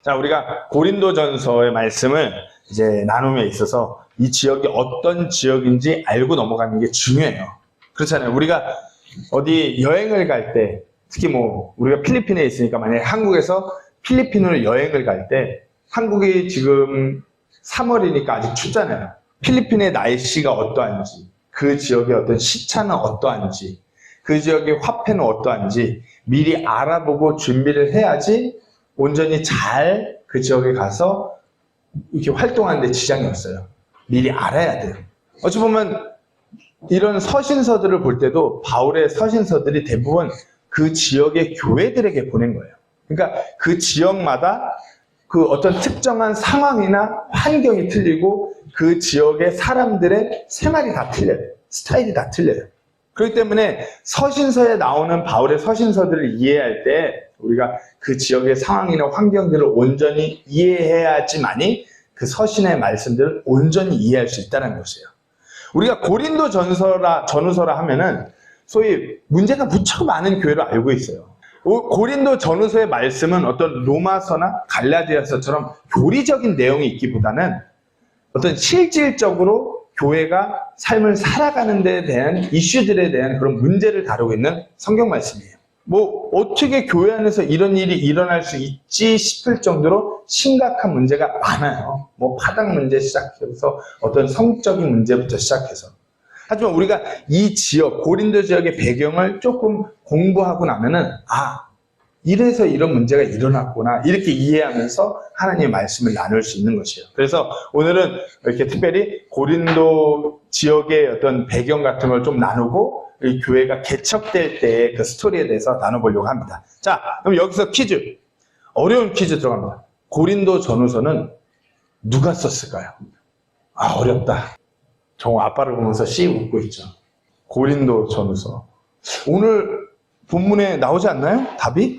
자, 우리가 고린도전서의 말씀을 이제 나눔에 있어서 이 지역이 어떤 지역인지 알고 넘어가는 게 중요해요. 그렇잖아요. 우리가 어디 여행을 갈 때, 특히 뭐 우리가 필리핀에 있으니까 만약에 한국에서 필리핀으로 여행을 갈 때, 한국이 지금 3월이니까 아직 춥잖아요. 필리핀의 날씨가 어떠한지, 그 지역의 어떤 시차는 어떠한지, 그 지역의 화폐는 어떠한지 미리 알아보고 준비를 해야지 온전히 잘 그 지역에 가서 이렇게 활동하는 데 지장이 없어요. 미리 알아야 돼요. 어찌 보면 이런 서신서들을 볼 때도 바울의 서신서들이 대부분 그 지역의 교회들에게 보낸 거예요. 그러니까 그 지역마다 그 어떤 특정한 상황이나 환경이 틀리고 그 지역의 사람들의 생활이 다 틀려요. 스타일이 다 틀려요. 그렇기 때문에 서신서에 나오는 바울의 서신서들을 이해할 때 우리가 그 지역의 상황이나 환경들을 온전히 이해해야지만이 그 서신의 말씀들을 온전히 이해할 수 있다는 것이에요. 우리가 고린도 전후서라 하면은 소위 문제가 무척 많은 교회로 알고 있어요. 고린도 전후서의 말씀은 어떤 로마서나 갈라디아서처럼 교리적인 내용이 있기보다는 어떤 실질적으로 교회가 삶을 살아가는 데 대한 이슈들에 대한 그런 문제를 다루고 있는 성경 말씀이에요. 뭐 어떻게 교회 안에서 이런 일이 일어날 수 있지 싶을 정도로 심각한 문제가 많아요. 뭐 파당 문제 시작해서 어떤 성적인 문제부터 시작해서. 하지만 우리가 이 지역, 고린도 지역의 배경을 조금 공부하고 나면은 이래서 이런 문제가 일어났구나 이렇게 이해하면서 하나님의 말씀을 나눌 수 있는 것이에요. 그래서 오늘은 이렇게 특별히 고린도 지역의 어떤 배경 같은 걸 좀 나누고 이 교회가 개척될 때의 그 스토리에 대해서 나눠보려고 합니다. 자, 그럼 여기서 퀴즈. 어려운 퀴즈 들어갑니다. 고린도 전후서는 누가 썼을까요? 어렵다. 정호 아빠를 보면서 씩 웃고 있죠. 고린도 전후서. 오늘 본문에 나오지 않나요? 답이?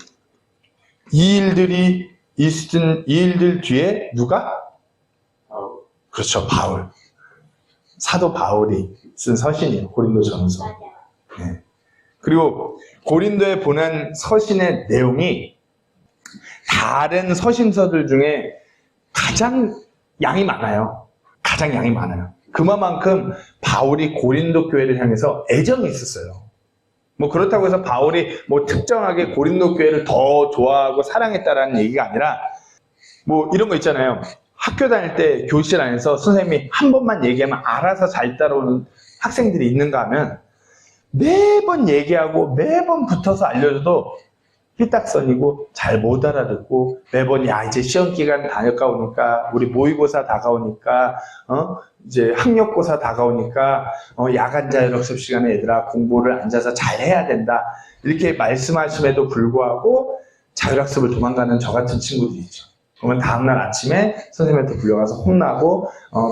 이 일들 뒤에 누가? 그렇죠. 바울. 사도 바울이 쓴 서신이에요. 고린도 전후서. 네. 그리고 고린도에 보낸 서신의 내용이 다른 서신서들 중에 가장 양이 많아요. 가장 양이 많아요. 그만큼 바울이 고린도 교회를 향해서 애정이 있었어요. 뭐 그렇다고 해서 바울이 뭐 특정하게 고린도 교회를 더 좋아하고 사랑했다라는 얘기가 아니라 뭐 이런 거 있잖아요. 학교 다닐 때 교실 안에서 선생님이 한 번만 얘기하면 알아서 잘 따라오는 학생들이 있는가 하면 매번 얘기하고 매번 붙어서 알려줘도 삐딱선이고 잘 못 알아듣고 매번 이제 시험 기간 다가오니까 우리 모의고사 다가오니까 이제 학력고사 다가오니까 야간 자율학습 시간에 얘들아 공부를 앉아서 잘 해야 된다 이렇게 말씀하심에도 불구하고 자율학습을 도망가는 저 같은 친구들이 있죠. 그러면 다음날 아침에 선생님한테 불려가서 혼나고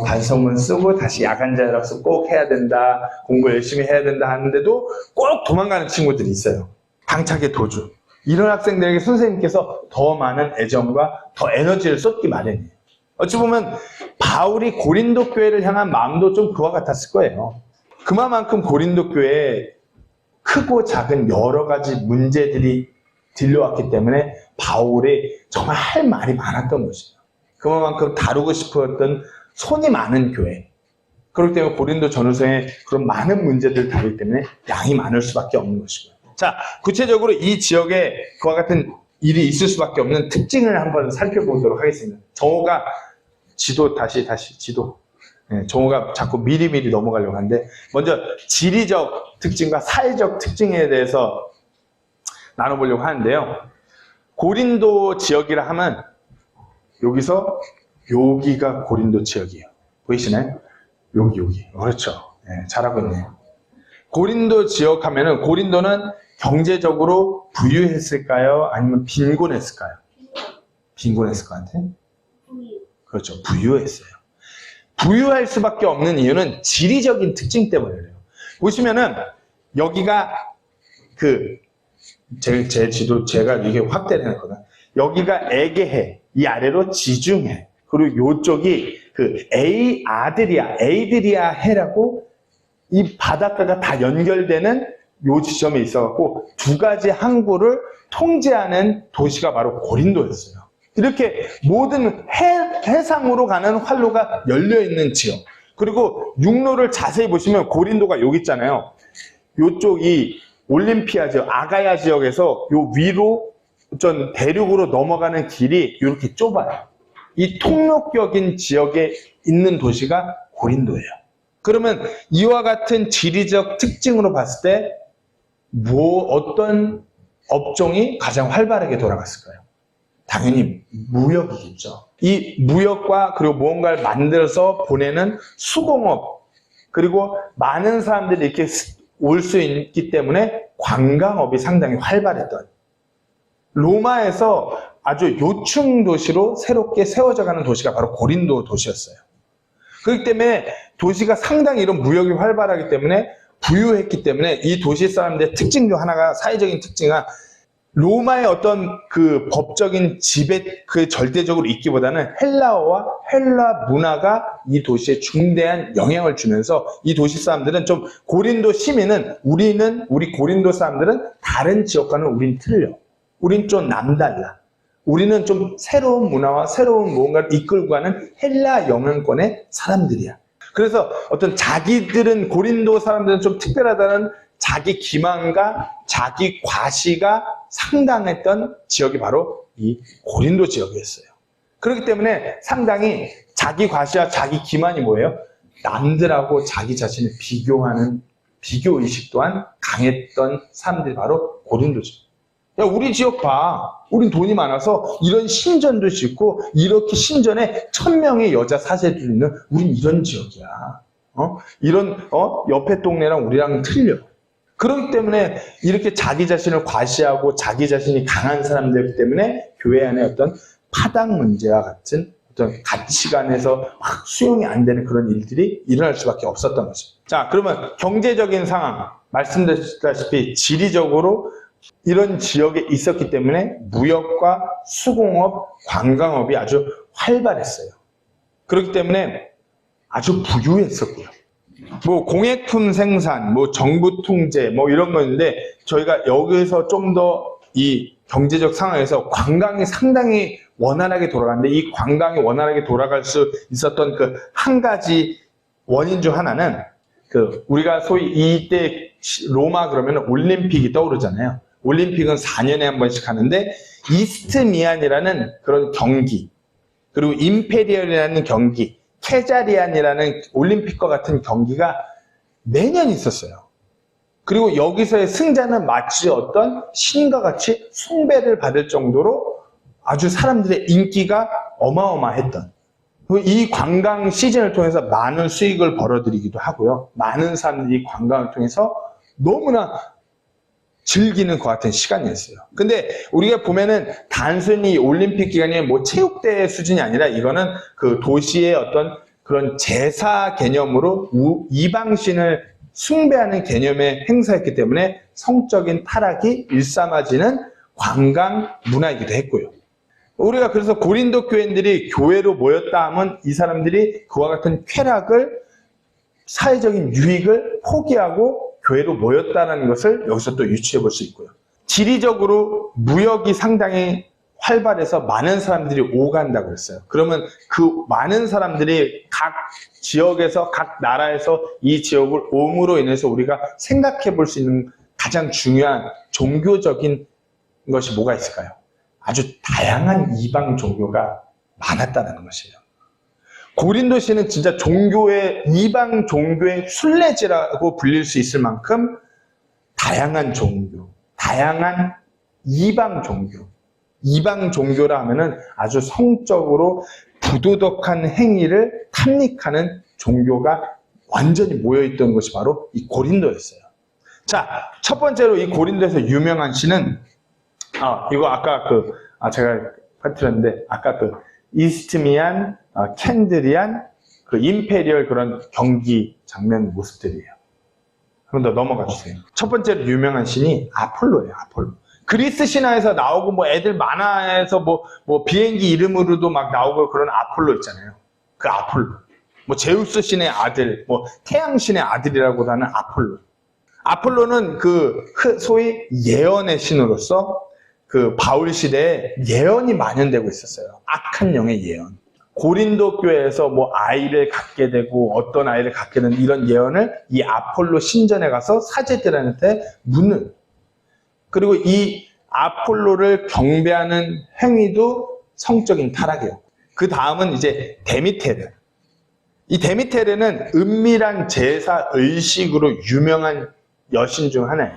반성문 쓰고 다시 야간 자율학습 꼭 해야 된다 공부 열심히 해야 된다 하는데도 꼭 도망가는 친구들이 있어요. 당차게 도주. 이런 학생들에게 선생님께서 더 많은 애정과 더 에너지를 쏟기 마련이에요. 어찌 보면 바울이 고린도 교회를 향한 마음도 좀 그와 같았을 거예요. 그만큼 고린도 교회에 크고 작은 여러 가지 문제들이 들려왔기 때문에 바울이 정말 할 말이 많았던 것이에요. 그만큼 다루고 싶었던 손이 많은 교회. 그렇기 때문에 고린도 전후서에 그런 많은 문제들을 다루기 때문에 양이 많을 수밖에 없는 것이고요. 자, 구체적으로 이 지역에 그와 같은 일이 있을 수밖에 없는 특징을 한번 살펴보도록 하겠습니다. 정호가 지도. 네, 정호가 자꾸 미리 넘어가려고 하는데 먼저 지리적 특징과 사회적 특징에 대해서 나눠보려고 하는데요. 고린도 지역이라 하면 여기가 고린도 지역이에요. 보이시나요? 여기. 그렇죠. 네, 잘하고 있네요. 고린도 지역 하면은 고린도는 경제적으로 부유했을까요? 아니면 빈곤했을까요? 빈곤했을 것 같아요. 그렇죠. 부유했어요. 부유할 수밖에 없는 이유는 지리적인 특징 때문이에요. 보시면은 여기가 제 지도 제가 이게 확대를 해놨거든요. 여기가 에게해, 이 아래로 지중해, 그리고 이쪽이 에이드리아 해라고 이 바닷가가 다 연결되는 요 지점에 있어갖고 두 가지 항구를 통제하는 도시가 바로 고린도였어요. 이렇게 모든 해상으로 가는 활로가 열려있는 지역. 그리고 육로를 자세히 보시면 고린도가 여기 있잖아요. 요쪽이 올림피아 지역, 아가야 지역에서 요 위로 전 대륙으로 넘어가는 길이 이렇게 좁아요. 이 통로격인 지역에 있는 도시가 고린도예요. 그러면 이와 같은 지리적 특징으로 봤을 때 어떤 업종이 가장 활발하게 돌아갔을까요? 당연히 무역이겠죠. 이 무역과 그리고 무언가를 만들어서 보내는 수공업, 그리고 많은 사람들이 이렇게 올 수 있기 때문에 관광업이 상당히 활발했던, 로마에서 아주 요충 도시로 새롭게 세워져가는 도시가 바로 고린도 도시였어요. 그렇기 때문에 도시가 상당히 이런 무역이 활발하기 때문에 부유했기 때문에 이 도시 사람들의 특징 중 하나가, 사회적인 특징은 로마의 어떤 그 법적인 지배 그 절대적으로 있기보다는 헬라어와 헬라 문화가 이 도시에 중대한 영향을 주면서 이 도시 사람들은 좀, 고린도 시민은 우리 고린도 사람들은 다른 지역과는 우린 틀려. 우린 좀 남달라. 우리는 좀 새로운 문화와 새로운 무언가를 이끌고 가는 헬라 영향권의 사람들이야. 그래서 어떤 자기들은, 고린도 사람들은 좀 특별하다는 자기 기만과 자기 과시가 상당했던 지역이 바로 이 고린도 지역이었어요. 그렇기 때문에 상당히 자기 과시와 자기 기만이 뭐예요? 남들하고 자기 자신을 비교하는 비교의식 또한 강했던 사람들이 바로 고린도죠. 야, 우리 지역 봐. 우린 돈이 많아서 이런 신전도 짓고 이렇게 신전에 1000명의 여자 사제들이 있는, 우린 이런 지역이야. 옆에 동네랑 우리랑 틀려. 그렇기 때문에 이렇게 자기 자신을 과시하고 자기 자신이 강한 사람들 때문에 교회 안에 어떤 파당 문제와 같은 어떤 가치관에서 막 수용이 안 되는 그런 일들이 일어날 수밖에 없었던 거죠. 자, 그러면 경제적인 상황, 말씀드렸다시피 지리적으로 이런 지역에 있었기 때문에 무역과 수공업, 관광업이 아주 활발했어요. 그렇기 때문에 아주 부유했었고요. 뭐 공예품 생산, 뭐 정부 통제, 뭐 이런 거였는데, 저희가 여기서 좀 더 이 경제적 상황에서 관광이 상당히 원활하게 돌아가는데, 이 관광이 원활하게 돌아갈 수 있었던 그 한 가지 원인 중 하나는, 우리가 소위 이때 로마 그러면 올림픽이 떠오르잖아요. 올림픽은 4년에 한 번씩 하는데, 이스트미안이라는 그런 경기, 그리고 임페리얼이라는 경기, 케자리안이라는 올림픽과 같은 경기가 매년 있었어요. 그리고 여기서의 승자는 마치 어떤 신과 같이 숭배를 받을 정도로 아주 사람들의 인기가 어마어마했던, 이 관광 시즌을 통해서 많은 수익을 벌어들이기도 하고요. 많은 사람들이 관광을 통해서 너무나 즐기는 것 같은 시간이었어요. 근데 우리가 보면은 단순히 올림픽 기간이 뭐 체육대회 수준이 아니라, 이거는 그 도시의 어떤 그런 제사 개념으로 이방신을 숭배하는 개념의 행사였기 때문에 성적인 타락이 일삼아지는 관광 문화이기도 했고요. 우리가 그래서 고린도 교인들이 교회로 모였다 하면 이 사람들이 그와 같은 쾌락을, 사회적인 유익을 포기하고 교회로 모였다는 것을 여기서 또 유추해 볼 수 있고요. 지리적으로 무역이 상당히 활발해서 많은 사람들이 오간다고 그랬어요. 그러면 그 많은 사람들이 각 지역에서, 각 나라에서 이 지역을 옴으로 인해서 우리가 생각해 볼 수 있는 가장 중요한 종교적인 것이 뭐가 있을까요? 아주 다양한 이방 종교가 많았다는 것이에요. 고린도시는 진짜 이방 종교의 순례지라고 불릴 수 있을 만큼 다양한 종교, 다양한 이방 종교라 하면은 아주 성적으로 부도덕한 행위를 탐닉하는 종교가 완전히 모여있던 것이 바로 이 고린도였어요. 자, 첫 번째로 이 고린도에서 유명한 시는, 이거 아까 제가 파트렸는데, 아까 이스트미안, 캔드리안, 임페리얼 그런 경기 장면 모습들이에요. 그럼 더 넘어가 주세요. 첫 번째로 유명한 신이 아폴로예요. 아폴로. 그리스 신화에서 나오고, 뭐 애들 만화에서 뭐 비행기 이름으로도 막 나오고 그런 아폴로 있잖아요. 그 아폴로. 뭐 제우스 신의 아들, 뭐 태양 신의 아들이라고도 하는 아폴로. 아폴로는 소위 예언의 신으로서 그 바울 시대에 예언이 만연되고 있었어요. 악한 영의 예언. 고린도 교회에서 뭐 아이를 갖게 되고 어떤 아이를 갖게 되는 이런 예언을 이 아폴로 신전에 가서 사제들한테 묻는. 그리고 이 아폴로를 경배하는 행위도 성적인 타락이에요. 그 다음은 이제 데미테르. 이 데미테르는 은밀한 제사 의식으로 유명한 여신 중 하나예요.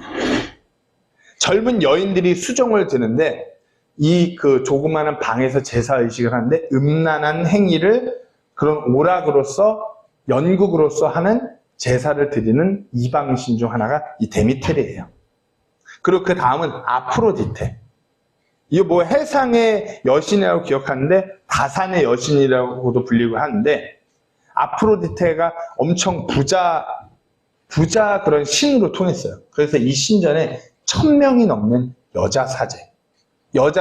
젊은 여인들이 수종을 드는데 이 그 조그마한 방에서 제사 의식을 하는데 음란한 행위를 그런 오락으로서 연극으로서 하는 제사를 드리는 이방신 중 하나가 이 데미테르예요. 그리고 그 다음은 아프로디테. 이거 뭐 해상의 여신이라고 기억하는데 다산의 여신이라고도 불리고 하는데 아프로디테가 엄청 부자 그런 신으로 통했어요. 그래서 이 신전에 1000명이 넘는 여자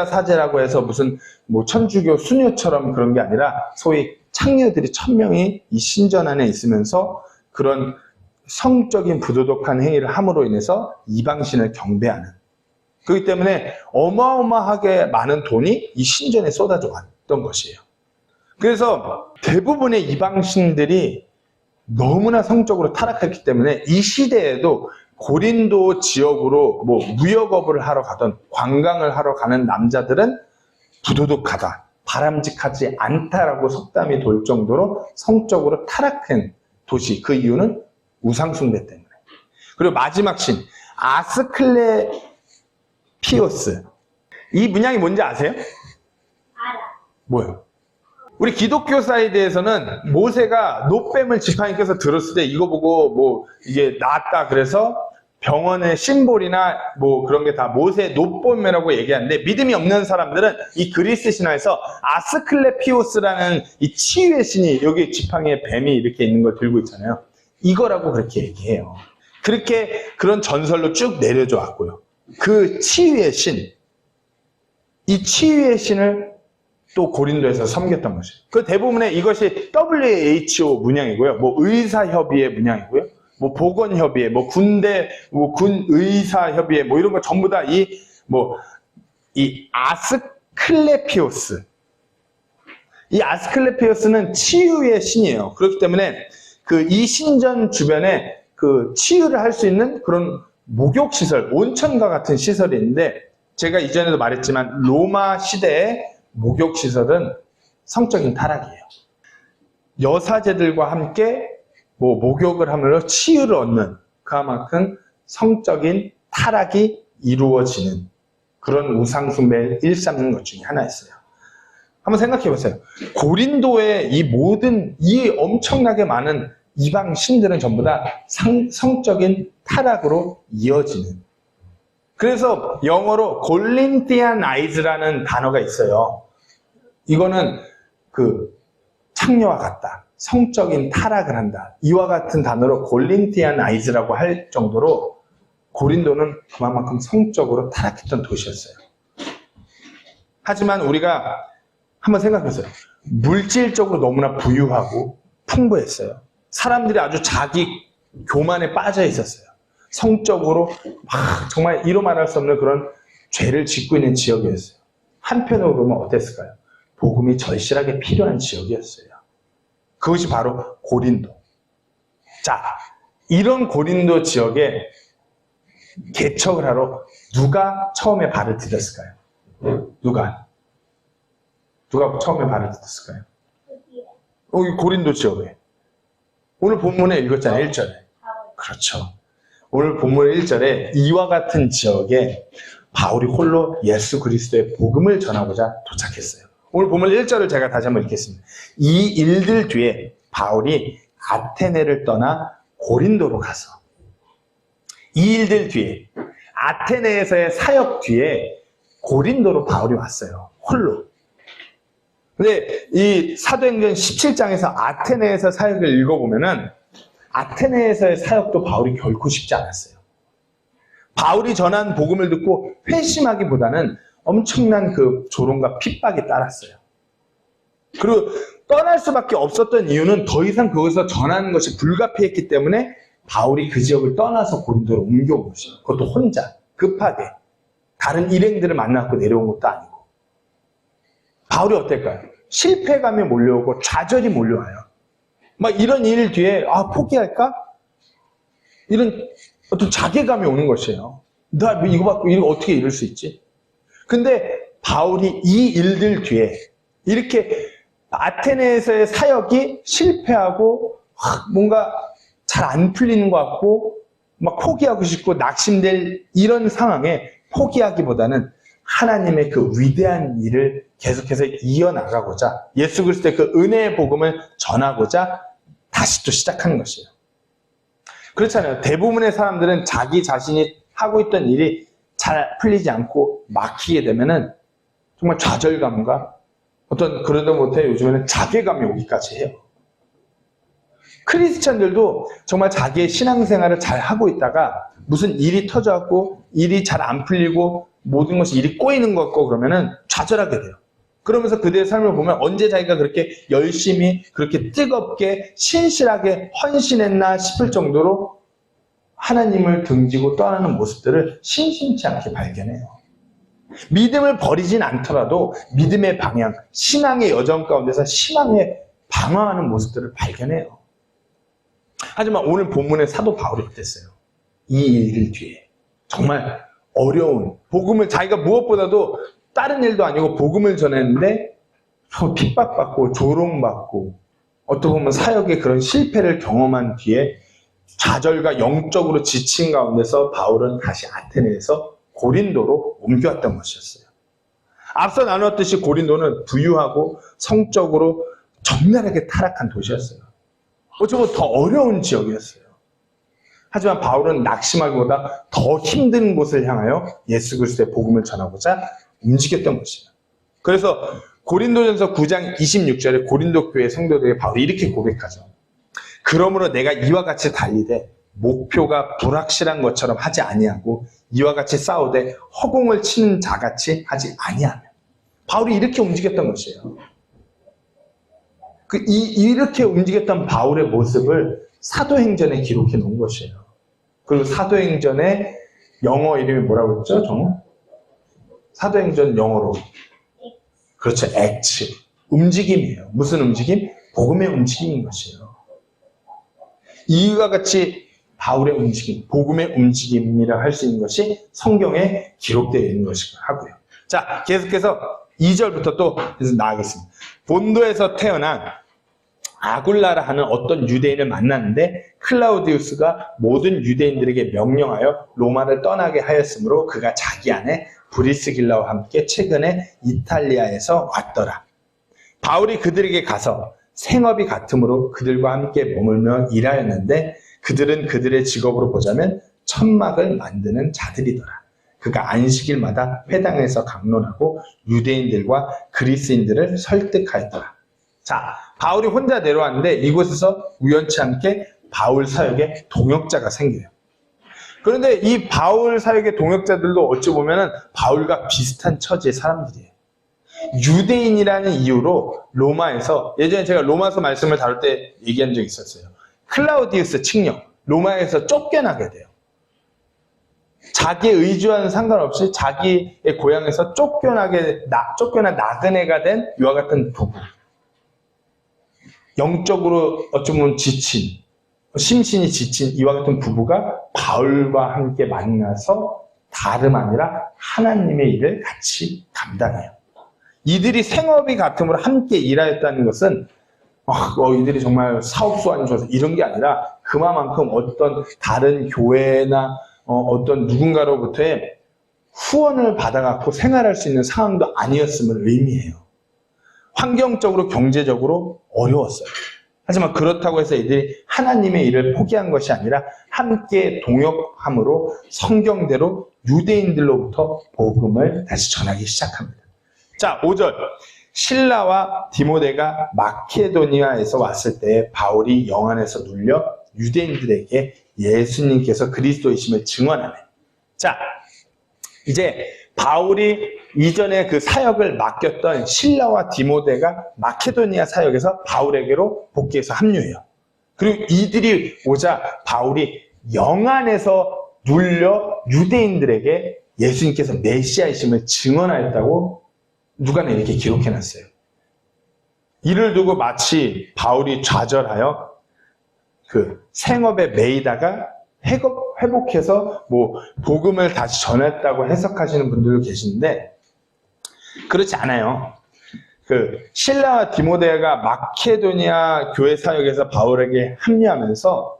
사제라고 해서 무슨 뭐 천주교 수녀처럼 그런 게 아니라 소위 창녀들이 1000명이 이 신전 안에 있으면서 그런 성적인 부도덕한 행위를 함으로 인해서 이방신을 경배하는. 그렇기 때문에 어마어마하게 많은 돈이 이 신전에 쏟아져 왔던 것이에요. 그래서 대부분의 이방신들이 너무나 성적으로 타락했기 때문에 이 시대에도 고린도 지역으로 뭐 무역업을 하러 가던 관광을 하러 가는 남자들은 부도덕하다, 바람직하지 않다라고 속담이 돌 정도로 성적으로 타락한 도시. 그 이유는 우상숭배 때문에. 그리고 마지막 신 아스클레피오스. 이 문양이 뭔지 아세요? 알아. 뭐예요? 우리 기독교 사이드에서는 모세가 노뱀을 지팡이 껴서 들었을 때 이거 보고 뭐 이게 나았다 그래서 병원의 심볼이나 뭐 그런 게 다 모세의 노뱀이라고 얘기하는데, 믿음이 없는 사람들은 이 그리스 신화에서 아스클레피오스라는 이 치유의 신이 여기 지팡이에 뱀이 이렇게 있는 걸 들고 있잖아요. 이거라고 그렇게 얘기해요. 그렇게 그런 전설로 쭉 내려져 왔고요. 그 치유의 신, 이 치유의 신을 또 고린도에서 섬겼던 것이에요. 그 대부분의 이것이 WHO 문양이고요. 뭐 의사협의회 문양이고요. 뭐 보건협의회, 뭐 군대, 뭐 군의사협의회, 뭐 이런 거 전부 다 이 아스클레피오스. 이 아스클레피오스는 치유의 신이에요. 그렇기 때문에 그 이 신전 주변에 그 치유를 할 수 있는 그런 목욕시설, 온천과 같은 시설이 있는데, 제가 이전에도 말했지만 로마 시대의 목욕시설은 성적인 타락이에요. 여사제들과 함께 뭐 목욕을 하면서 치유를 얻는, 그만큼 성적인 타락이 이루어지는 그런 우상숭배를 일삼는 것 중에 하나였어요. 한번 생각해 보세요. 고린도의 이 모든 이 엄청나게 많은 이방 신들은 전부 다 성적인 타락으로 이어지는. 그래서 영어로 골린티아나이즈라는 단어가 있어요. 이거는 그 창녀와 같다, 성적인 타락을 한다, 이와 같은 단어로 골린티아나이즈라고 할 정도로 고린도는 그만큼 성적으로 타락했던 도시였어요. 하지만 우리가 한번 생각해보세요. 물질적으로 너무나 부유하고 풍부했어요. 사람들이 아주 자기 교만에 빠져 있었어요. 성적으로 정말 이로 말할 수 없는 그런 죄를 짓고 있는 지역이었어요. 한편으로 보면 어땠을까요? 복음이 절실하게 필요한 지역이었어요. 그것이 바로 고린도. 자, 이런 고린도 지역에 개척을 하러 누가 처음에 발을 디뎠을까요? 누가 처음에 발을 디뎠을까요? 이 고린도 지역에. 오늘 본문에 읽었잖아요, 1절에. 그렇죠. 오늘 본문 1절에 이와 같은 지역에 바울이 홀로 예수 그리스도의 복음을 전하고자 도착했어요. 오늘 본문 1절을 제가 다시 한번 읽겠습니다. 이 일들 뒤에 바울이 아테네를 떠나 고린도로 가서, 이 일들 뒤에 아테네에서의 사역 뒤에 고린도로 바울이 왔어요. 홀로. 근데 이 사도행전 17장에서 아테네에서 사역을 읽어보면은 아테네에서의 사역도 바울이 결코 쉽지 않았어요. 바울이 전한 복음을 듣고 회심하기보다는 엄청난 그 조롱과 핍박이 따랐어요. 그리고 떠날 수밖에 없었던 이유는 더 이상 그것을 전하는 것이 불가피했기 때문에 바울이 그 지역을 떠나서 고린도로 옮겨온 것이에요. 그것도 혼자, 급하게. 다른 일행들을 만나고 내려온 것도 아니고. 바울이 어떨까요? 실패감이 몰려오고 좌절이 몰려와요. 막 이런 일 뒤에 포기할까? 이런 어떤 자괴감이 오는 것이에요. 나 이거 받고 이거 어떻게 이룰 수 있지? 근데 바울이 이 일들 뒤에 이렇게 아테네에서의 사역이 실패하고 뭔가 잘 안 풀리는 것 같고 막 포기하고 싶고 낙심될 이런 상황에 포기하기보다는 하나님의 그 위대한 일을 계속해서 이어나가고자 예수 그리스도의 그 은혜의 복음을 전하고자 다시 또 시작하는 것이에요. 그렇잖아요. 대부분의 사람들은 자기 자신이 하고 있던 일이 잘 풀리지 않고 막히게 되면은 정말 좌절감과 어떤 그러다 못해 요즘에는 자괴감이 오기까지 해요. 크리스찬들도 정말 자기의 신앙생활을 잘 하고 있다가 무슨 일이 터져갖고 일이 잘 안 풀리고 모든 것이 일이 꼬이는 것 같고 그러면은 좌절하게 돼요. 그러면서 그들의 삶을 보면 언제 자기가 그렇게 열심히 그렇게 뜨겁게 신실하게 헌신했나 싶을 정도로 하나님을 등지고 떠나는 모습들을 심심치 않게 발견해요. 믿음을 버리진 않더라도 믿음의 방향, 신앙의 여정 가운데서 신앙에 방황하는 모습들을 발견해요. 하지만 오늘 본문의 사도 바울이 어땠어요? 이 일을 뒤에 정말 어려운 복음을 자기가 무엇보다도 다른 일도 아니고 복음을 전했는데 핍박받고 조롱받고 어떻게 보면 사역의 그런 실패를 경험한 뒤에 좌절과 영적으로 지친 가운데서 바울은 다시 아테네에서 고린도로 옮겨왔던 것이었어요. 앞서 나누었듯이 고린도는 부유하고 성적으로 적나라하게 타락한 도시였어요. 어쩌면 더 어려운 지역이었어요. 하지만 바울은 낙심하기보다 더 힘든 곳을 향하여 예수 그리스도의 복음을 전하고자 움직였던 것이에요. 그래서 고린도전서 9장 26절에 고린도 교회 성도들에게 바울이 이렇게 고백하죠. 그러므로 내가 이와 같이 달리되 목표가 불확실한 것처럼 하지 아니하고 이와 같이 싸우되 허공을 치는 자같이 하지 아니하며. 바울이 이렇게 움직였던 것이에요. 이렇게 움직였던 바울의 모습을 사도행전에 기록해 놓은 것이에요. 그리고 사도행전의 영어 이름이 뭐라고 했죠? 사도행전 영어로. 그렇죠. 액츠. 움직임이에요. 무슨 움직임? 복음의 움직임인 것이에요. 이와 같이 바울의 움직임, 복음의 움직임이라 할 수 있는 것이 성경에 기록되어 있는 것이고 하고요. 자, 계속해서 2절부터 또 나가겠습니다. 본도에서 태어난 아굴라라 하는 어떤 유대인을 만났는데 클라우디우스가 모든 유대인들에게 명령하여 로마를 떠나게 하였으므로 그가 자기 아내 브리스길라와 함께 최근에 이탈리아에서 왔더라. 바울이 그들에게 가서 생업이 같으므로 그들과 함께 머물며 일하였는데 그들은 그들의 직업으로 보자면 천막을 만드는 자들이더라. 그가 안식일마다 회당에서 강론하고 유대인들과 그리스인들을 설득하였더라. 자, 바울이 혼자 내려왔는데 이곳에서 우연치 않게 바울 사역의 동역자가 생겨요. 그런데 이 바울 사역의 동역자들도 어찌 보면 바울과 비슷한 처지의 사람들이에요. 유대인이라는 이유로 로마에서, 예전에 제가 로마서 말씀을 다룰 때 얘기한 적이 있었어요. 클라우디우스 칙령, 로마에서 쫓겨나게 돼요. 자기의 의지와는 상관없이 자기의 고향에서 쫓겨나 나그네가 된 이와 같은 부부. 영적으로 어쩌면 지친, 심신이 지친 이와 같은 부부가 바울과 함께 만나서 다름 아니라 하나님의 일을 같이 감당해요. 이들이 생업이 같음으로 함께 일하였다는 것은 이들이 정말 사업수완이 좋아서 이런 게 아니라 그만큼 어떤 다른 교회나 어떤 누군가로부터의 후원을 받아갖고 생활할 수 있는 상황도 아니었음을 의미해요. 환경적으로 경제적으로 어려웠어요. 하지만 그렇다고 해서 이들이 하나님의 일을 포기한 것이 아니라 함께 동역함으로 성경대로 유대인들로부터 복음을 다시 전하기 시작합니다. 자, 5절. 실라와 디모데가 마케도니아에서 왔을 때 바울이 영 안에서 눌려 유대인들에게 예수님께서 그리스도이심을 증언하네. 자, 이제 바울이 이전에 그 사역을 맡겼던 실라와 디모데가 마케도니아 사역에서 바울에게로 복귀해서 합류해요. 그리고 이들이 오자 바울이 영 안에서 눌려 유대인들에게 예수님께서 메시아이심을 증언하였다고 누가는 이렇게 기록해놨어요. 이를 두고 마치 바울이 좌절하여 그 생업에 매이다가 회복해서 뭐 복음을 다시 전했다고 해석하시는 분들도 계시는데, 그렇지 않아요. 그 실라와 디모데가 마케도니아 교회 사역에서 바울에게 합류하면서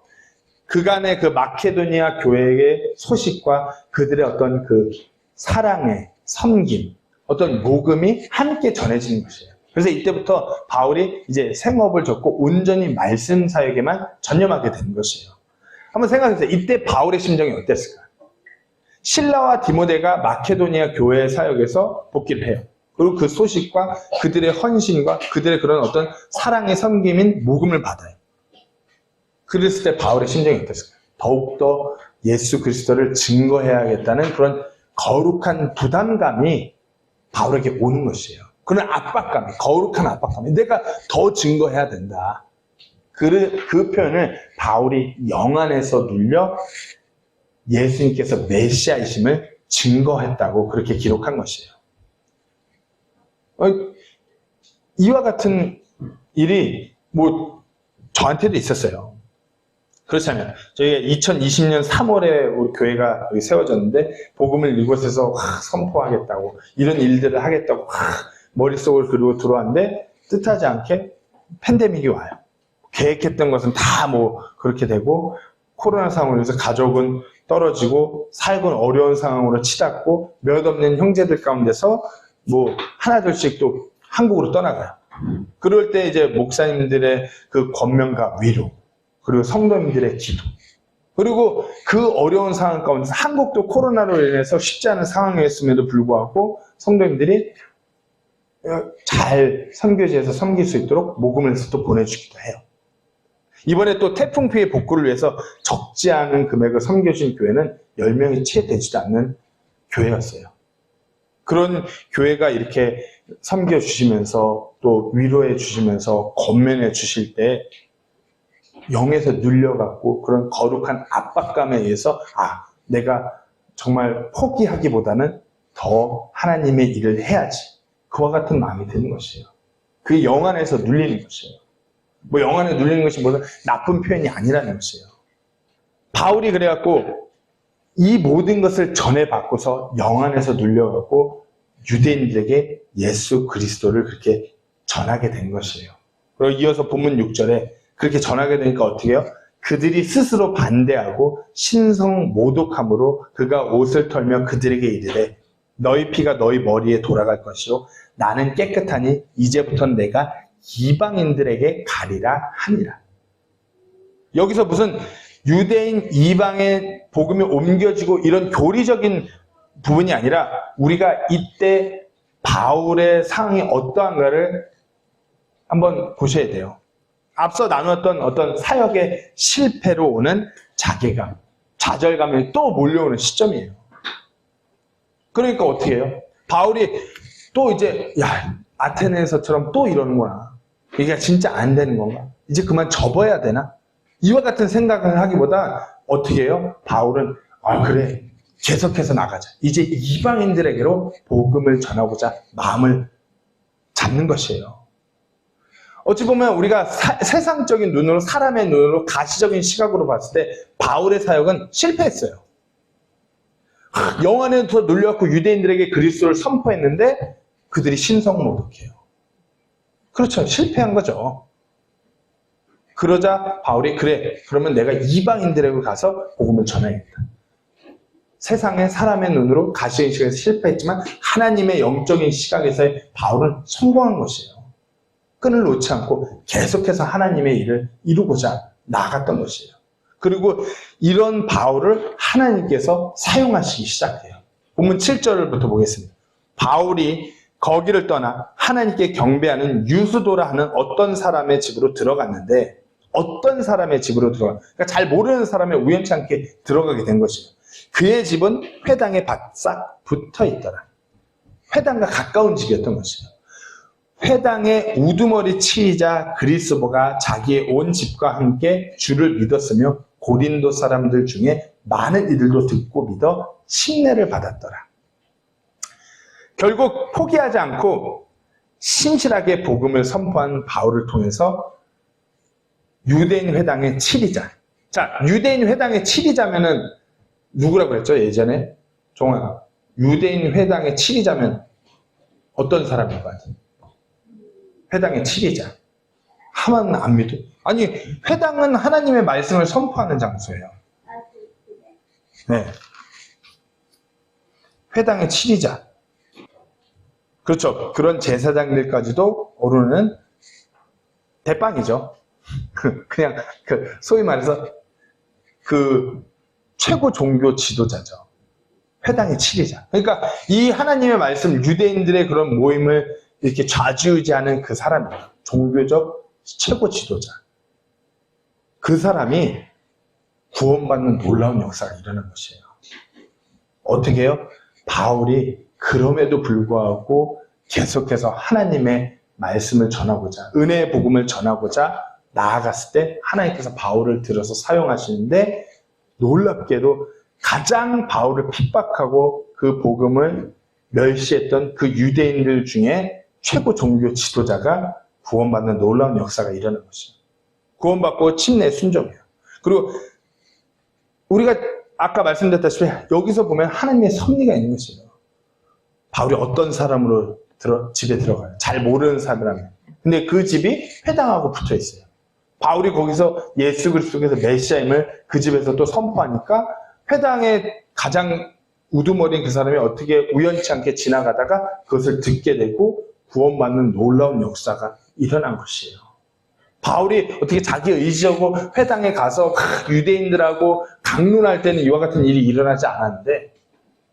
그간의 그 마케도니아 교회의 소식과 그들의 어떤 그 사랑의 섬김, 어떤 복음이 함께 전해지는 것이에요. 그래서 이때부터 바울이 이제 생업을 접고 온전히 말씀 사역에만 전념하게 되는 것이에요. 한번 생각해보세요. 이때 바울의 심정이 어땠을까? 실라와 디모데가 마케도니아 교회 사역에서 복귀를 해요. 그리고 그 소식과 그들의 헌신과 그들의 그런 어떤 사랑의 섬김인 복음을 받아요. 그랬을 때 바울의 심정이 어땠을까? 더욱더 예수 그리스도를 증거해야겠다는 그런 거룩한 부담감이 바울에게 오는 것이에요. 그런 압박감, 거룩한 압박감이 내가 더 증거해야 된다. 그 표현을 바울이 영안에서 눌려 예수님께서 메시아이심을 증거했다고 그렇게 기록한 것이에요. 이와 같은 일이 뭐 저한테도 있었어요. 그렇잖아요. 저희가 2020년 3월에 우리 교회가 여기 세워졌는데 복음을 이곳에서 선포하겠다고 이런 일들을 하겠다고 머릿속을 그리고 들어왔는데 뜻하지 않게 팬데믹이 와요. 계획했던 것은 다 뭐 그렇게 되고 코로나 상황으로 해서 가족은 떨어지고 살고는 어려운 상황으로 치닫고 몇 없는 형제들 가운데서 뭐 하나둘씩 또 한국으로 떠나가요. 그럴 때 이제 목사님들의 그 권면과 위로, 그리고 성도님들의 기도, 그리고 그 어려운 상황 가운데서 한국도 코로나로 인해서 쉽지 않은 상황이었음에도 불구하고 성도님들이 잘 선교지에서 섬길 수 있도록 모금을 해서 또 보내주기도 해요. 이번에 또 태풍 피해 복구를 위해서 적지 않은 금액을 섬겨준 교회는 10명이 채 되지도 않는 교회였어요. 그런 교회가 이렇게 섬겨주시면서 또 위로해 주시면서 권면해 주실 때 영에서 눌려갖고 그런 거룩한 압박감에 의해서 내가 정말 포기하기보다는 더 하나님의 일을 해야지. 그와 같은 마음이 드는 것이에요. 그게 영 안에서 눌리는 것이에요. 뭐 영 안에 눌리는 것이 무슨 나쁜 표현이 아니라는 것이에요. 바울이 그래갖고 이 모든 것을 전해받고서 영 안에서 눌려갖고 유대인들에게 예수 그리스도를 그렇게 전하게 된 것이에요. 그리고 이어서 본문 6절에 그렇게 전하게 되니까 어떻게 해요? 그들이 스스로 반대하고 신성 모독함으로 그가 옷을 털며 그들에게 이르되 너희 피가 너희 머리에 돌아갈 것이요 나는 깨끗하니 이제부터는 내가 이방인들에게 가리라 하니라. 여기서 무슨 유대인 이방의 복음이 옮겨지고 이런 교리적인 부분이 아니라 우리가 이때 바울의 상황이 어떠한가를 한번 보셔야 돼요. 앞서 나누었던 어떤 사역의 실패로 오는 자괴감, 좌절감이 또 몰려오는 시점이에요. 그러니까 어떻게 해요? 바울이 또 이제 아테네에서처럼 또 이러는구나. 이게 진짜 안 되는 건가? 이제 그만 접어야 되나? 이와 같은 생각을 하기보다 어떻게 해요? 바울은 그래 계속해서 나가자. 이제 이방인들에게로 복음을 전하고자 마음을 잡는 것이에요. 어찌 보면 우리가 세상적인 눈으로 사람의 눈으로 가시적인 시각으로 봤을 때 바울의 사역은 실패했어요. 영 안에서 눌려갖고 유대인들에게 그리스도를 선포했는데 그들이 신성모독해요. 그렇죠. 실패한 거죠. 그러자 바울이 그래 그러면 내가 이방인들에게 가서 복음을 전해야겠다. 세상의 사람의 눈으로 가시적인 시각에서 실패했지만 하나님의 영적인 시각에서의 바울은 성공한 것이에요. 끈을 놓지 않고 계속해서 하나님의 일을 이루고자 나아갔던 것이에요. 그리고 이런 바울을 하나님께서 사용하시기 시작해요. 본문 7절부터 보겠습니다. 바울이 거기를 떠나 하나님께 경배하는 유수도라 하는 어떤 사람의 집으로 들어갔는데 그러니까 잘 모르는 사람의 우연치 않게 들어가게 된 것이에요. 그의 집은 회당에 바싹 붙어 있더라. 회당과 가까운 집이었던 것이에요. 회당의 우두머리 치이자 그리스도가 자기의 온 집과 함께 주를 믿었으며 고린도 사람들 중에 많은 이들도 듣고 믿어 침례를 받았더라. 결국 포기하지 않고 신실하게 복음을 선포한 바울을 통해서 유대인 회당의 7위자. 자, 유대인 회당의 7위자면은 누구라고 했죠? 예전에? 종아. 유대인 회당의 7위자면 어떤 사람인 것 같아요? 회당의 7위자. 하만 안 믿어? 아니, 회당은 하나님의 말씀을 선포하는 장소예요. 네. 회당의 7위자. 그렇죠. 그런 제사장들까지도 오르는 대빵이죠. 그냥 소위 말해서 최고 종교 지도자죠. 회당의 7위자. 그러니까 이 하나님의 말씀, 유대인들의 그런 모임을 이렇게 좌지우지하는 그 사람이에요. 종교적 최고 지도자. 그 사람이 구원받는 놀라운 역사가 일어난 것이에요. 어떻게 해요? 바울이 그럼에도 불구하고 계속해서 하나님의 말씀을 전하고자, 은혜의 복음을 전하고자 나아갔을 때 하나님께서 바울을 들어서 사용하시는데, 놀랍게도 가장 바울을 핍박하고 그 복음을 멸시했던 그 유대인들 중에 최고 종교 지도자가 구원받는 놀라운 역사가 일어난 것이에요. 구원받고 침례 순종해요. 그리고 우리가 아까 말씀드렸다시피 여기서 보면 하나님의 섭리가 있는 것이에요. 바울이 어떤 사람으로 집에 들어가요? 잘 모르는 사람이에요. 근데 그 집이 회당하고 붙어 있어요. 바울이 거기서 예수 그리스도께서 메시아임을 그 집에서 또 선포하니까 회당의 가장 우두머리인 그 사람이 어떻게 우연치 않게 지나가다가 그것을 듣게 되고 구원받는 놀라운 역사가 일어난 것이에요. 바울이 어떻게 자기 의지하고 회당에 가서 유대인들하고 강론할 때는 이와 같은 일이 일어나지 않았는데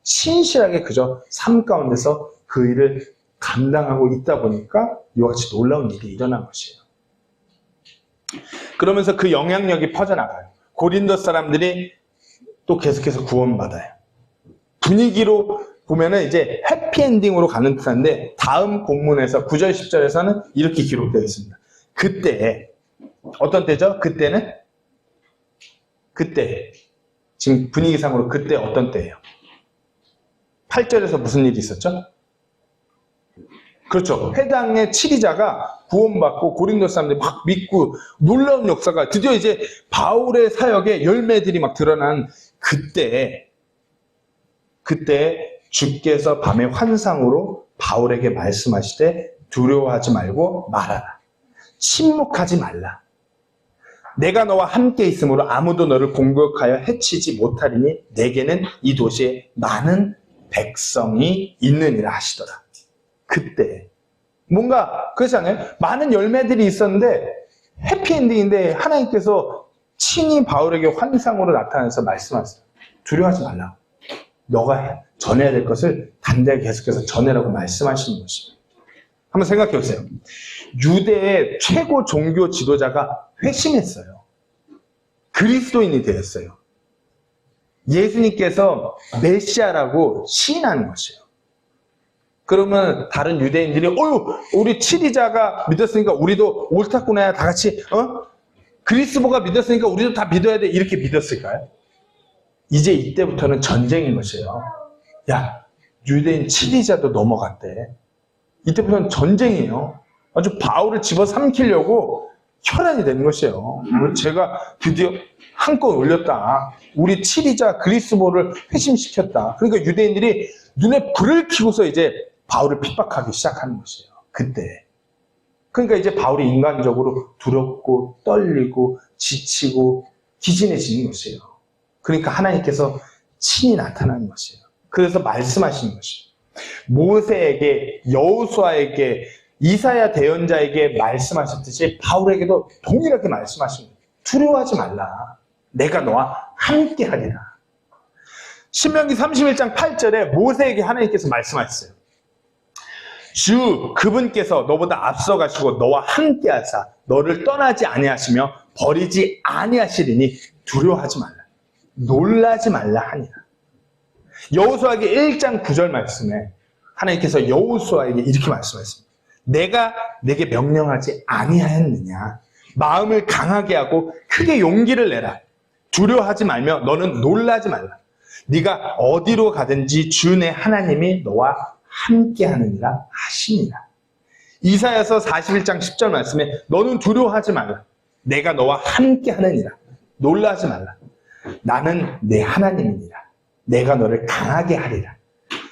신실하게 그저 삶 가운데서 그 일을 감당하고 있다 보니까 이와 같이 놀라운 일이 일어난 것이에요. 그러면서 그 영향력이 퍼져나가요. 고린도 사람들이 또 계속해서 구원받아요. 분위기로 보면은 이제 해피엔딩으로 가는 듯한데 다음 본문에서 9절 10절에서는 이렇게 기록되어 있습니다. 그때 어떤 때죠? 그때는 그때 지금 분위기상으로 그때 어떤 때예요? 8절에서 무슨 일이 있었죠? 그렇죠. 회당의 7위자가 구원받고 고린도 사람들이 막 믿고 놀라운 역사가 드디어 이제 바울의 사역에 열매들이 막 드러난 그때 주께서 밤의 환상으로 바울에게 말씀하시되 두려워하지 말고 말하라. 침묵하지 말라. 내가 너와 함께 있으므로 아무도 너를 공격하여 해치지 못하리니 내게는 이 도시에 많은 백성이 있느니라 하시더라. 그때 뭔가 그렇잖아요. 많은 열매들이 있었는데 해피엔딩인데 하나님께서 친히 바울에게 환상으로 나타나서 말씀하셨어요. 두려워하지 말라. 너가 전해야 될 것을 단단히 계속해서 전해라고 말씀하시는 것입니다. 한번 생각해 보세요. 유대의 최고 종교 지도자가 회심했어요. 그리스도인이 되었어요. 예수님께서 메시아라고 시인하는 것이에요. 그러면 다른 유대인들이 우리 7위자가 믿었으니까 우리도 옳다구나 다 같이 그리스도가 믿었으니까 우리도 다 믿어야 돼 이렇게 믿었을까요? 이제 이때부터는 전쟁인 것이에요. 야, 유대인 7위자도 넘어갔대. 이때부터는 전쟁이에요. 아주 바울을 집어삼키려고 혈안이 되는 것이에요. 제가 드디어 한껏 올렸다. 우리 7위자 그리스도를 회심시켰다. 그러니까 유대인들이 눈에 불을 켜고서 이제 바울을 핍박하기 시작하는 것이에요. 그때. 그러니까 이제 바울이 인간적으로 두렵고 떨리고 지치고 기진해지는 것이에요. 그러니까 하나님께서 친히 나타나는 것이에요. 그래서 말씀하시는 것이에요. 모세에게, 여호수아에게, 이사야 대언자에게 말씀하셨듯이 바울에게도 동일하게 말씀하십니다. 두려워하지 말라. 내가 너와 함께 하리라. 신명기 31장 8절에 모세에게 하나님께서 말씀하셨어요. 주 그분께서 너보다 앞서가시고 너와 함께 하사 너를 떠나지 아니하시며 버리지 아니하시리니 두려워하지 말라. 놀라지 말라 하니라. 여호수아에게 1장 9절 말씀에 하나님께서 여호수아에게 이렇게 말씀하셨습니다. 내가 내게 명령하지 아니하였느냐. 마음을 강하게 하고 크게 용기를 내라. 두려워하지 말며 너는 놀라지 말라. 네가 어디로 가든지 주 내 하나님이 너와 함께 하느니라 하시니라. 이사야서 41장 10절 말씀에 너는 두려워하지 말라. 내가 너와 함께 하느니라. 놀라지 말라. 나는 내 하나님이니라. 내가 너를 강하게 하리라.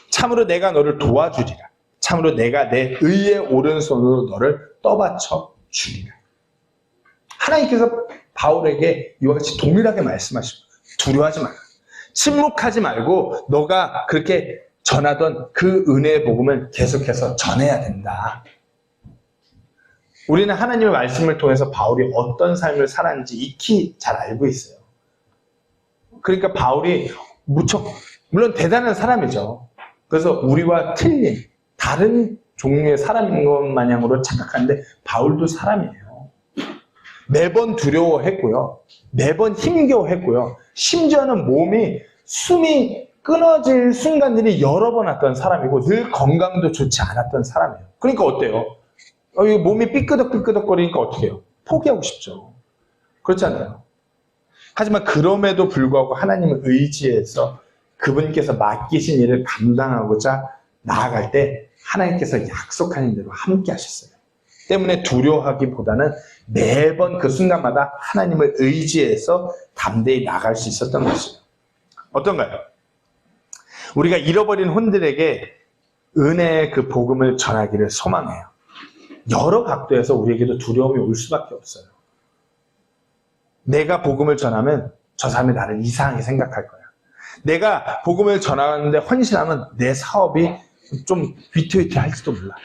참으로 내가 너를 도와주리라. 참으로 내가 내 의의 오른손으로 너를 떠받쳐 주리라. 하나님께서 바울에게 이와 같이 동일하게 말씀하시고 두려워하지 말라. 침묵하지 말고 너가 그렇게 전하던 그 은혜의 복음을 계속해서 전해야 된다. 우리는 하나님의 말씀을 통해서 바울이 어떤 삶을 살았는지 익히 잘 알고 있어요. 그러니까 바울이 무척 물론 대단한 사람이죠. 그래서 우리와 틀린 다른 종류의 사람인 것 마냥으로 착각하는데 바울도 사람이에요. 매번 두려워했고요. 매번 힘겨워했고요. 심지어는 숨이 끊어질 순간들이 여러 번 왔던 사람이고 늘 건강도 좋지 않았던 사람이에요. 그러니까 어때요? 몸이 삐끄덕삐끄덕거리니까 어떻게 해요? 포기하고 싶죠. 그렇잖아요. 하지만 그럼에도 불구하고 하나님을 의지해서 그분께서 맡기신 일을 감당하고자 나아갈 때 하나님께서 약속하신 대로 함께 하셨어요. 때문에 두려워하기보다는 매번 그 순간마다 하나님을 의지해서 담대히 나갈 수 있었던 것이에요. 어떤가요? 우리가 잃어버린 혼들에게 은혜의 그 복음을 전하기를 소망해요. 여러 각도에서 우리에게도 두려움이 올 수밖에 없어요. 내가 복음을 전하면 저 사람이 나를 이상하게 생각할 거야. 내가 복음을 전하는데 헌신하면 내 사업이 좀 위태위태할지도 몰라.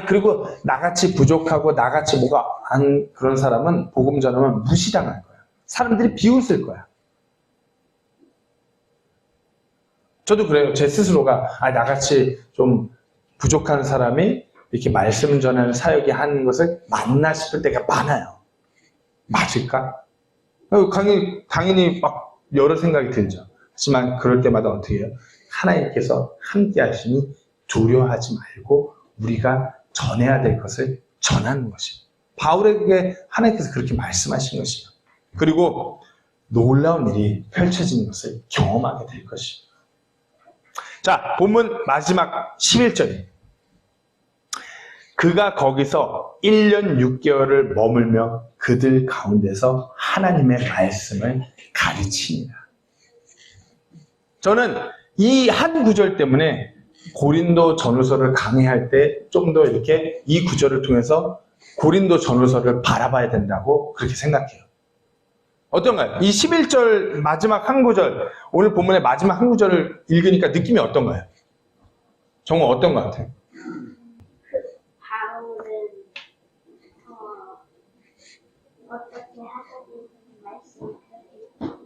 그리고 나같이 부족하고 나같이 뭐가 안 그런 사람은 복음 전하면 무시당할 거야. 사람들이 비웃을 거야. 저도 그래요. 제 스스로가 나같이 좀 부족한 사람이 이렇게 말씀 전하는 사역이 하는 것을 맞나 싶을 때가 많아요. 맞을까? 당연히 막 여러 생각이 들죠. 하지만 그럴 때마다 어떻게 해요? 하나님께서 함께 하시니 두려워하지 말고 우리가 전해야 될 것을 전하는 것이에요. 바울에게 하나님께서 그렇게 말씀하신 것이에요. 그리고 놀라운 일이 펼쳐지는 것을 경험하게 될 것이에요. 자, 본문 마지막 11절이에요. 그가 거기서 1년 6개월을 머물며 그들 가운데서 하나님의 말씀을 가르치니라. 저는 이 한 구절 때문에 고린도 전후서를 강의할 때 좀 더 이렇게 이 구절을 통해서 고린도 전후서를 바라봐야 된다고 그렇게 생각해요. 어떤가요? 이 11절 마지막 한 구절, 오늘 본문의 마지막 한 구절을 읽으니까 느낌이 어떤가요? 정말 어떤 것 같아요? 바울은 어떻게 하나님 말씀을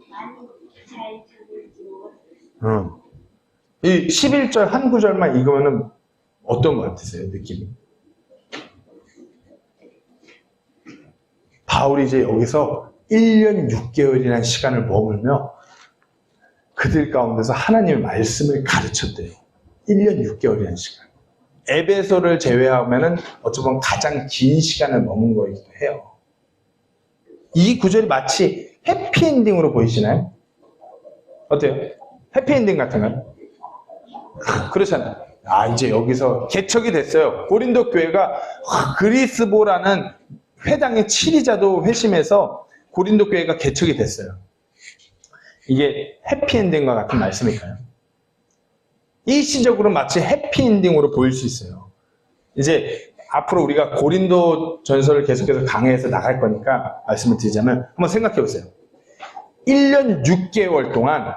많이 잘 들을지 모르겠어요. 이 11절 한 구절만 읽으면 어떤 것 같으세요? 느낌이? 바울이 이제 여기서 1년 6개월이라는 시간을 머물며 그들 가운데서 하나님의 말씀을 가르쳤대요. 1년 6개월이라는 시간. 에베소를 제외하면 어쩌면 가장 긴 시간을 머문 거이기도 해요. 이 구절이 마치 해피엔딩으로 보이시나요? 어때요? 해피엔딩 같은가요? 그렇잖아요. 이제 여기서 개척이 됐어요. 고린도 교회가 그리스보라는 회당의 치리자도 회심해서 고린도 교회가 개척이 됐어요. 이게 해피엔딩과 같은 말씀일까요? 일시적으로 마치 해피엔딩으로 보일 수 있어요. 이제 앞으로 우리가 고린도 전서를 계속해서 강의해서 나갈 거니까 말씀을 드리자면 한번 생각해 보세요. 1년 6개월 동안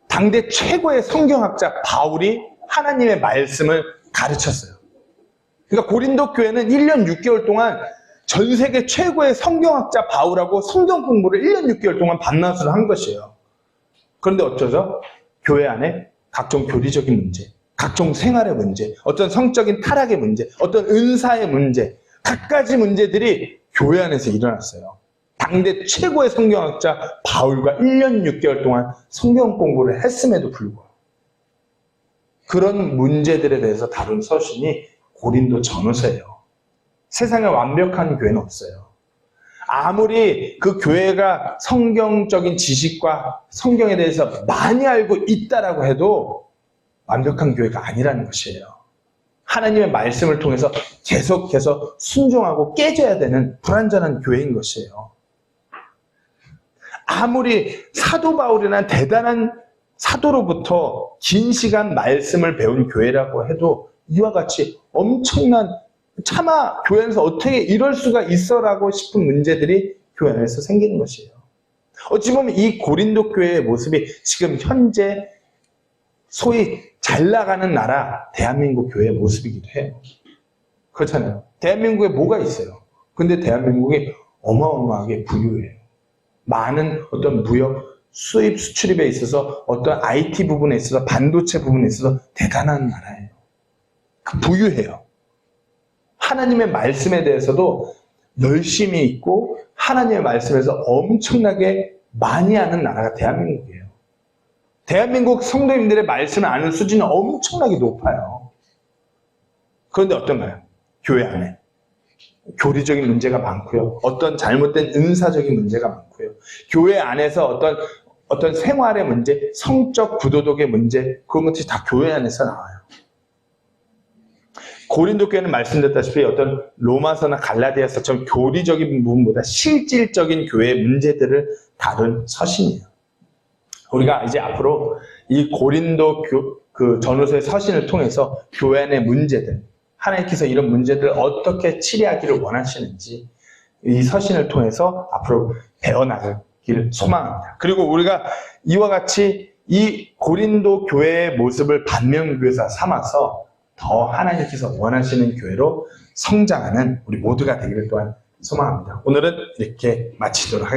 당대 최고의 성경학자 바울이 하나님의 말씀을 가르쳤어요. 그러니까 고린도 교회는 1년 6개월 동안 전 세계 최고의 성경학자 바울하고 성경 공부를 1년 6개월 동안 밤낮으로 한 것이에요. 그런데 어쩌죠? 교회 안에 각종 교리적인 문제, 각종 생활의 문제, 어떤 성적인 타락의 문제, 어떤 은사의 문제, 갖가지 문제들이 교회 안에서 일어났어요. 당대 최고의 성경학자 바울과 1년 6개월 동안 성경 공부를 했음에도 불구하고 그런 문제들에 대해서 다룬 서신이 고린도 전후서예요. 세상에 완벽한 교회는 없어요. 아무리 그 교회가 성경적인 지식과 성경에 대해서 많이 알고 있다라고 해도 완벽한 교회가 아니라는 것이에요. 하나님의 말씀을 통해서 계속해서 순종하고 깨져야 되는 불완전한 교회인 것이에요. 아무리 사도 바울이나 대단한 사도로부터 긴 시간 말씀을 배운 교회라고 해도 이와 같이 엄청난 차마 교회 안에서 어떻게 이럴 수가 있어라고 싶은 문제들이 교회 안에서 생기는 것이에요. 어찌 보면 이 고린도 교회의 모습이 지금 현재 소위 잘 나가는 나라 대한민국 교회의 모습이기도 해요. 그렇잖아요. 대한민국에 뭐가 있어요? 근데 대한민국이 어마어마하게 부유해요. 많은 어떤 무역, 수입, 수출입에 있어서 어떤 IT 부분에 있어서 반도체 부분에 있어서 대단한 나라예요. 부유해요. 하나님의 말씀에 대해서도 열심히 있고 하나님의 말씀에서 엄청나게 많이 아는 나라가 대한민국이에요. 대한민국 성도님들의 말씀을 아는 수준은 엄청나게 높아요. 그런데 어떤가요? 교회 안에 교리적인 문제가 많고요. 어떤 잘못된 은사적인 문제가 많고요. 교회 안에서 어떤 생활의 문제, 성적 구도독의 문제, 그런 것들이 다 교회 안에서 나와요. 고린도 교회는 말씀드렸다시피 어떤 로마서나 갈라디아서처럼 교리적인 부분보다 실질적인 교회의 문제들을 다룬 서신이에요. 우리가 이제 앞으로 이 고린도 전후서의 서신을 통해서 교회 안의 문제들, 하나님께서 이런 문제들을 어떻게 치료하기를 원하시는지 이 서신을 통해서 앞으로 배워나가기를 소망합니다. 그리고 우리가 이와 같이 이 고린도 교회의 모습을 반면교사 삼아서 더 하나님께서 원하시는 교회로 성장하는 우리 모두가 되기를 또한 소망합니다. 오늘은 이렇게 마치도록 하겠습니다.